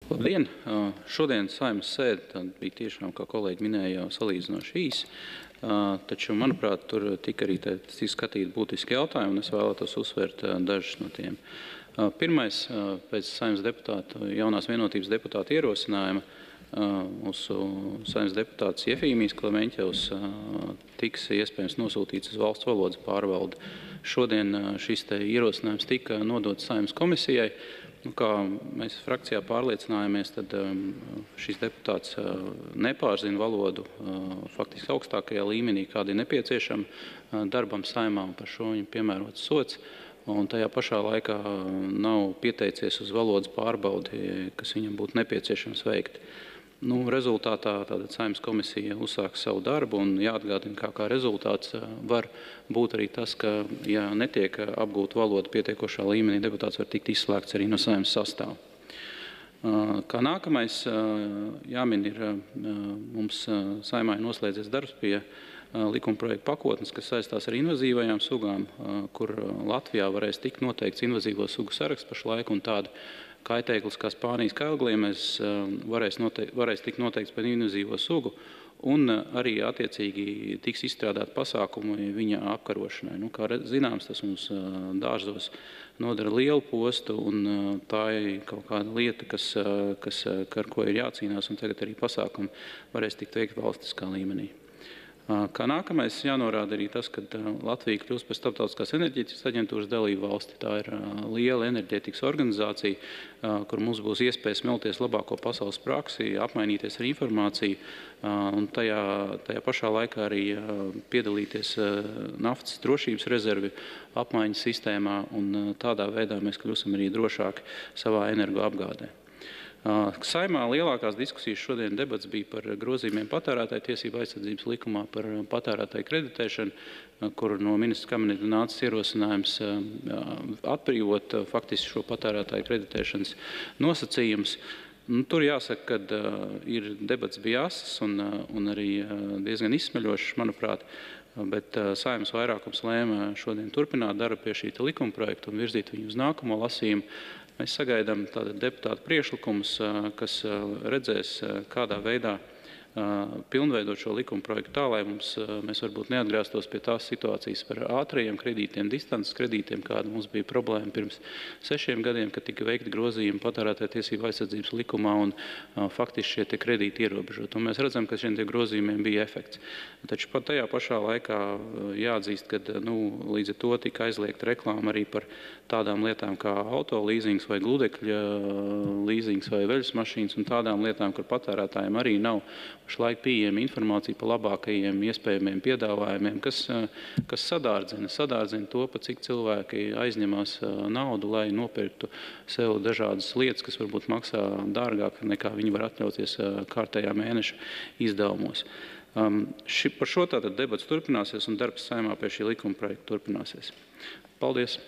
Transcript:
Labdien! Šodien Saeimas sēde bija tiešām, kā kolēģi minēja, jau salīdzinoši īsa, taču, manuprāt, tur tika arī skatīt būtiski jautājumi, un es vēlētos uzsvērt dažus no tiem. Pirmais, pēc Saeimas jaunās vienotības deputāta ierosinājuma, mūsu Saeimas deputāts Jefīmijs Klemeņķevs tiks iespējams nosūtīts uz valsts valodas pārvaldi. Šodien šis ierosinājums tika nodots Saeimas komisijai. Kā mēs frakcijā pārliecinājāmies, tad šis deputāts nepārzina valodu faktiski augstākajā līmenī, kāda ir nepieciešama darbam Saeimā, un par šo viņam piemērots sods. Un tajā pašā laikā nav pieteicies uz valodas pārbaudi, kas viņam būtu nepieciešams veikt. Rezultātā Saeimas komisija uzsāks savu darbu, un jāatgādina, kā rezultāts var būt arī tas, ka, ja netiek apgūta valoda pietiekošā līmenī, deputāts var tikt izslēgts arī no Saeimas sastāva. Kā nākamais jāmin ir mums Saeimā noslēdzies darbs pie likumprojekta pakotnes, kas saistās ar invazīvajām sugām, kur Latvijā varēs tikt noteikts invazīvo sugu saraksts pašlaik, un tādu kaitēklis kā Spānijas kailgliemežs varēs tikt noteikts par invazīvo sugu, un arī attiecīgi tiks izstrādāt pasākumi viņa apkarošanai. Kā zināms, tas mums dārzos nodara lielu postu, un tā ir kaut kāda lieta, ar ko ir jācīnās, un tagad arī pasākumi varēs tikt veikt valstiskā līmenī. Kā nākamais jānorāda arī tas, ka Latvija kļūst par Starptautiskās enerģētikas aģentūras dalību valsti. Tā ir liela enerģētikas organizācija, kur mums būs iespēja smelties labāko pasaules praksi, apmainīties ar informāciju, un tajā pašā laikā arī piedalīties naftas drošības rezervi apmaiņas sistēmā, un tādā veidā mēs kļūsim arī drošāki savā energoapgādē. Saeimā lielākās diskusijas šodien debats bija par grozījumiem patērētāju tiesību aizsardzības likumā par patērētāju kreditēšanu, kur no ministra kabineta nācis ierosinājums atbrīvot faktiski šo patērētāju kreditēšanas nosacījumus. Tur jāsaka, ka ir debats bija asas un arī diezgan izsmeļošs, manuprāt, bet Saeimas vairākums lēma šodien turpināt darbu pie šī likumprojekta un virzīt viņu uz nākamo lasījumu. Mēs sagaidām deputātu priekšlikumus, kas redzēs, kādā veidā pilnveidot šo likumprojektu tā, lai mēs varbūt neatgrieztos pie tās situācijas par ātrajiem kredītiem, distances kredītiem, kāda mums bija problēma pirms 6 gadiem, kad tika veikti grozījumi patērētāju tiesību aizsardzības likumā un faktiski šie kredīti ierobežot. Un mēs redzam, ka šiem grozījumiem bija efekts. Taču pat tajā pašā laikā jāatzīst, ka līdz ar to tika aizliegta reklāma arī par tādām lietām kā auto līzings vai gludekļa līzings vai veļas mašīnas un tādām lietām, kur patērētājiem arī nav pašlaik pieejama informācija par labākajiem iespējamiem piedāvājumiem, kas sadārdzina to, pa cik cilvēki aizņemās naudu, lai nopirktu sev dažādas lietas, kas varbūt maksā dārgāk nekā viņi var atļauties kārtējā mēneša izdevumos. Par šo debats turpināsies un darbs Saeimā pie šī likuma projekta turpināsies. Paldies!